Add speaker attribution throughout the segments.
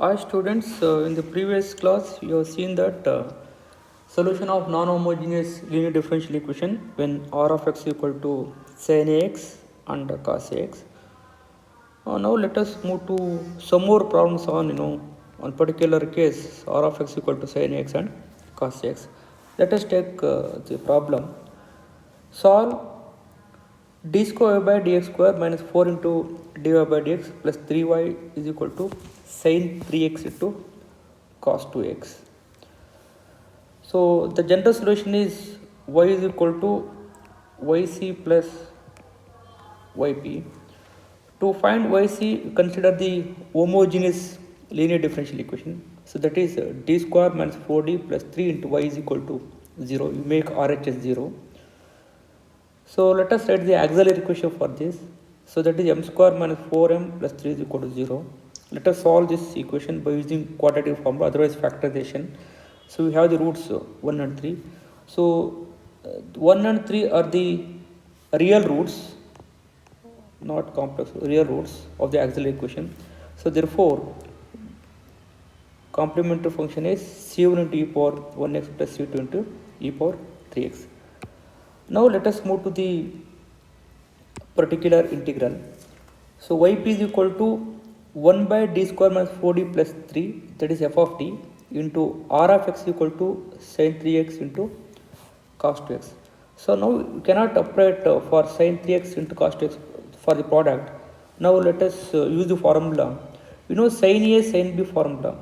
Speaker 1: Hi students, in the previous class you have seen that solution of non-homogeneous linear differential equation when r of x equal to sin ax and cos ax. Now let us move to some more problems on particular case r of x equal to sin ax and cos ax. Let us take the problem. Solve d square by dx square minus 4 into dy by dx plus 3y is equal to sin 3x into cos 2x. So the general solution is y is equal to yc plus yp. To find yc, consider the homogeneous linear differential equation. So that is d square minus 4d plus 3 into y is equal to 0. You make RHS 0. So let us write the auxiliary equation for this. So that is m square minus 4m plus 3 is equal to 0. Let us solve this equation by using quadratic formula, otherwise factorization. So we have the roots 1 and 3. So 1 and 3 are the real roots, not complex, real roots of the auxiliary equation. So therefore complementary function is c1 into e power 1x plus c2 into e power 3x. Now let us move to the particular integral. So yp is equal to 1 by d square minus 4d plus 3, that is f of t, into r of x equal to sin 3x into cos 2x. So now you cannot operate for sin 3x into cos 2x for the product. Now let us use the formula. You know sin a sin b formula.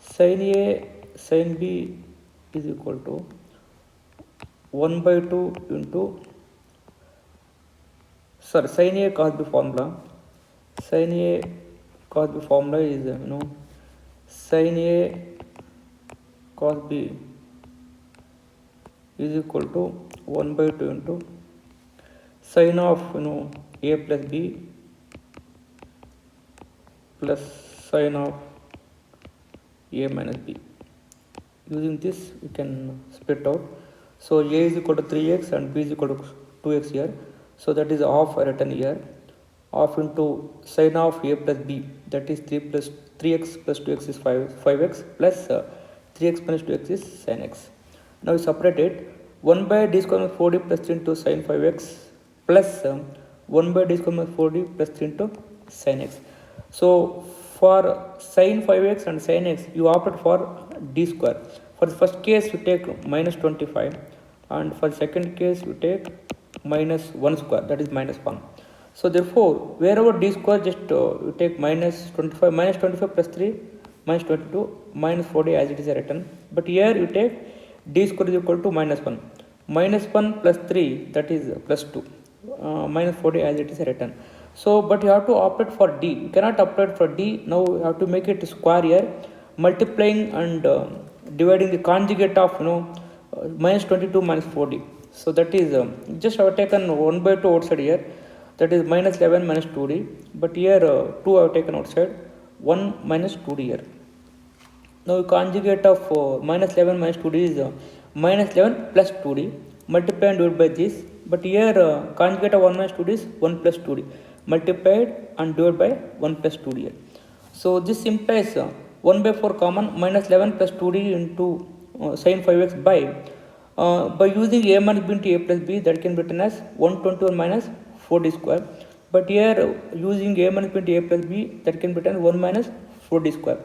Speaker 1: Sin a sin b is equal to 1 by 2 into sin a cos b formula. Sin a cos b formula is sin a cos b is equal to 1 by 2 into sin of a plus b plus sin of a minus b. Using this we can split out. So a is equal to 3x and b is equal to 2x here. So that is half written here. Half into sin of a plus b, that is 3x plus 2x is 5x plus 3x minus 2x is sin x. Now we separate it. 1 by d square minus 4d plus 3 into sin 5x plus 1 by d square minus 4d plus 3 into sin x. So for sin 5x and sin x you opted for d square. For the first case you take minus 25 and for the second case you take minus 1 square, that is minus 1. So therefore wherever d square just you take minus 25 plus 3 minus 22 minus 40 as it is written. But here you take d square is equal to minus 1. Minus 1 plus 3, that is plus 2. Minus 40 as it is written. So but you have to operate for d. You cannot operate for d. Now you have to make it square here, multiplying and dividing the conjugate of minus 22 minus 40. So that is just I have taken 1 by 2 outside here, that is minus 11 minus 2d. But here 2 I have taken outside, 1 minus 2d here. Now conjugate of minus 11 minus 2d is minus 11 plus 2d, multiply and divide by this. But here conjugate of 1 minus 2d is 1 plus 2d, multiplied and divided by 1 plus 2d here. So this implies 1 by 4 common, minus 11 plus 2d into sin 5x by using a minus b into a plus b, that can be written as 121 minus 4d square. But here using a minus b into a plus b, that can be written 1 minus 4d square.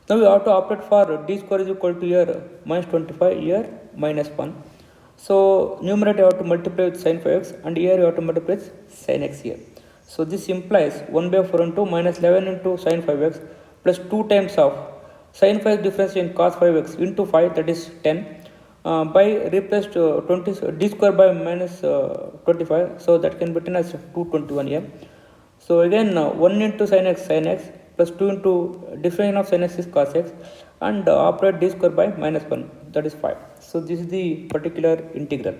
Speaker 1: Now we have to operate for d square is equal to here minus 25, here minus 1. So numerator you have to multiply with sin 5x and here you have to multiply with sin x here. So this implies 1 by 4 into minus 11 into sin 5x plus 2 times of sin 5 difference in cos 5x into 5, that is 10. By replaced 20 d square by minus 25, so that can be written as 221 here. So again 1 into sin x plus 2 into difference of sin x is cos x and operate d square by minus 1, that is 5. So this is the particular integral.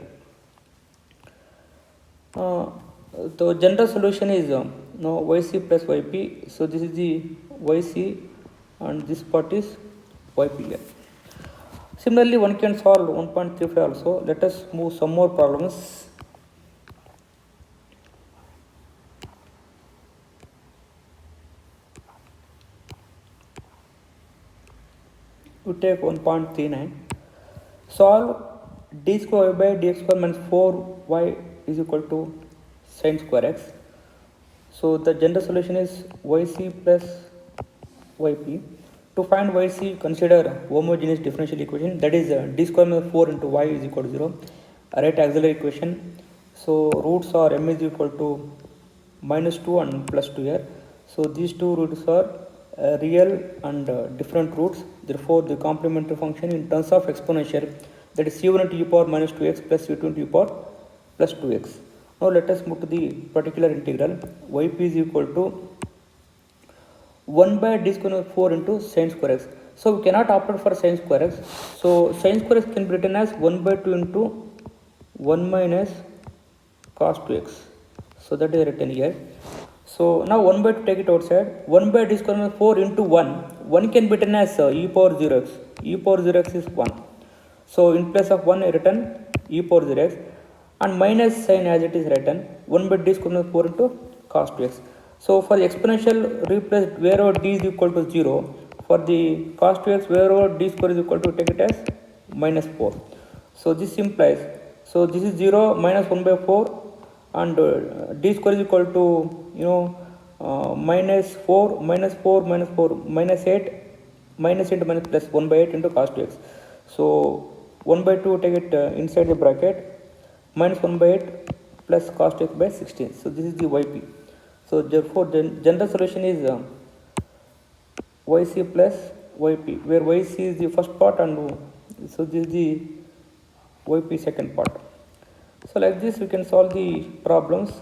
Speaker 1: The general solution is yc plus yp. So this is the yc and this part is yp here. Similarly, one can solve 1.35 also. Let us move some more problems. we take 1.39. Solve d square y by dx square minus 4y is equal to sin square x. So the general solution is yc plus yp. To find yc, consider homogeneous differential equation, that is d square minus 4 into y is equal to 0. Right auxiliary equation. So roots are m is equal to minus 2 and plus 2 here. So these two roots are real and different roots. Therefore the complementary function in terms of exponential, that is c1 into e power minus 2x plus c2 into e power plus 2x. Now let us move to the particular integral. Yp is equal to 1 by d square 4 into sin square x. So we cannot operate for sin square x. So sin square x can be written as 1 by 2 into 1 minus cos 2x. So that is written here. So now 1 by 2 take it outside. 1 by d square 4 into 1. 1 can be written as e power 0x. E power 0x is 1. So in place of 1 I written e power 0x and minus sign as it is written 1 by d square 4 into cos 2x. So for the exponential replace wherever d is equal to 0. For the cos 2x wherever d square is equal to, take it as minus 4. So this implies, so this is 0 minus 1 by 4 and d square is equal to minus 4 minus 4 minus 4 minus 8 minus into minus plus 1 by 8 into cos 2x. So 1 by 2 take it inside the bracket, minus 1 by 8 plus cos 2x by 16. So this is the yp. So therefore the general solution is yc plus yp, where yc is the first part and so this is the yp second part. So like this we can solve the problems.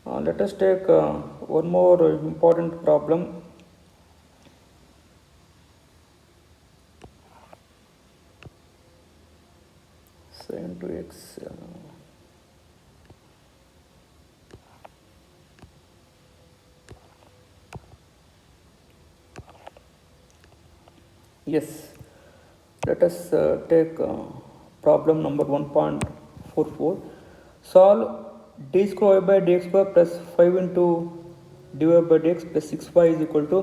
Speaker 1: Let us take one more important problem. Sin 2x. Yes, let us take problem number 1.44. Solve d square y by dx square plus 5 into dy by dx plus 6y is equal to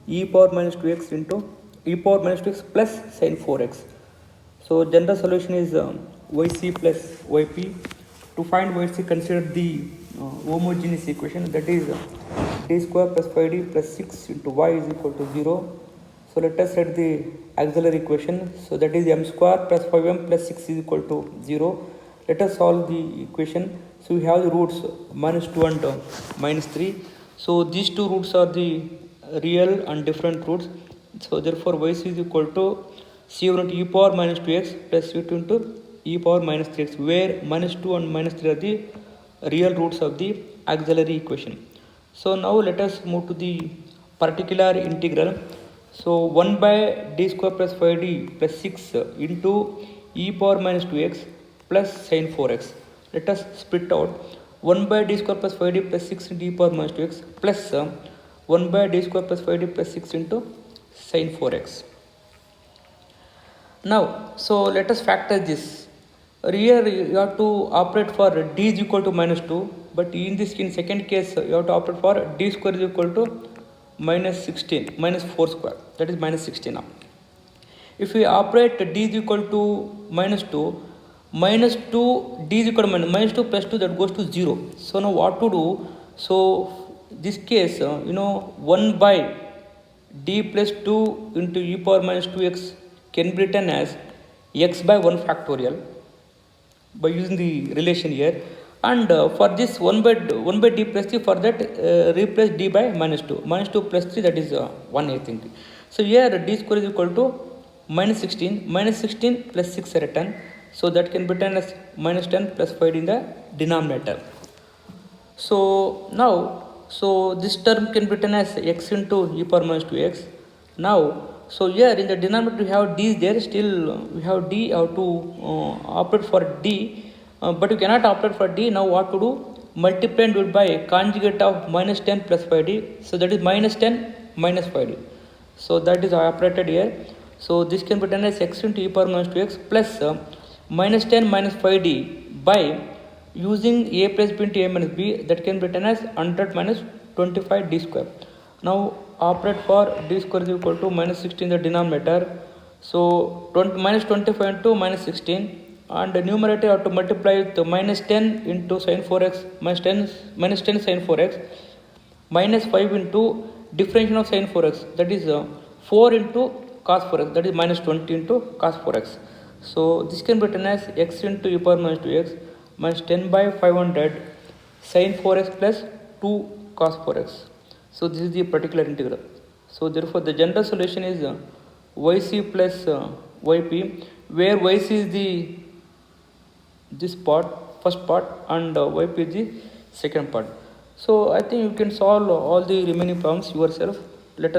Speaker 1: e power minus 2x into e power minus 2x plus sin 4x. So general solution is yc plus yp. To find yc, consider the homogeneous equation, that is d square plus 5d plus 6 into y is equal to 0. So let us set the auxiliary equation. So that is m square plus 5m plus 6 is equal to 0. Let us solve the equation. So we have the roots minus 2 and minus 3. So these two roots are the real and different roots. So therefore yc is equal to c1 into e power minus 2x plus c2 into e power minus 3x, where minus 2 and minus 3 are the real roots of the auxiliary equation. So now let us move to the particular integral. So 1 by d square plus 5d plus 6 into e power minus 2x plus sin 4x. Let us split out 1 by d square plus 5d plus 6 into e power minus 2x plus 1 by d square plus 5d plus 6 into sin 4x. Now, so let us factor this. Here you have to operate for d is equal to minus 2, but in second case you have to operate for d square is equal to minus 16, minus 4 square, that is minus 16 now. If we operate d is equal to minus 2, minus 2 d is equal to minus 2 plus 2, that goes to 0. So now what to do? So this case 1 by d plus 2 into e power minus 2x can be written as x by 1 factorial by using the relation here, and for this 1 by d plus 3, for that replace d by minus 2 plus 3, that is 1 I think. So here d square is equal to minus 16 plus 6 are written, so that can be written as minus 10 plus 5 in the denominator. So now, so this term can be written as x into e power minus 2x. Now, so here in the denominator we have d is there, still we have d, have to operate for d, but you cannot operate for d. Now what to do? Multiply and divide by conjugate of minus 10 plus 5d, so that is minus 10 minus 5d. So that is operated here. So this can be written as x into e power minus 2x plus minus 10 minus 5d by using a plus b into a minus b, that can be written as 100 minus 25 d square. Now operate for d square is equal to minus 16 in the denominator So minus 25 into minus 16, and the numerator you have to multiply with minus 10 into sin 4x minus 10 sin 4x minus 5 into differentiation of sin 4x, that is 4 into cos 4x, that is minus 20 into cos 4x. So this can be written as x into e power minus 2x minus 10 by 500 sin 4x plus 2 cos 4x. So this is the particular integral. So therefore the general solution is yc plus yp, where yc is the this part, first part, and yp is the second part. So I think you can solve all the remaining problems yourself. Let us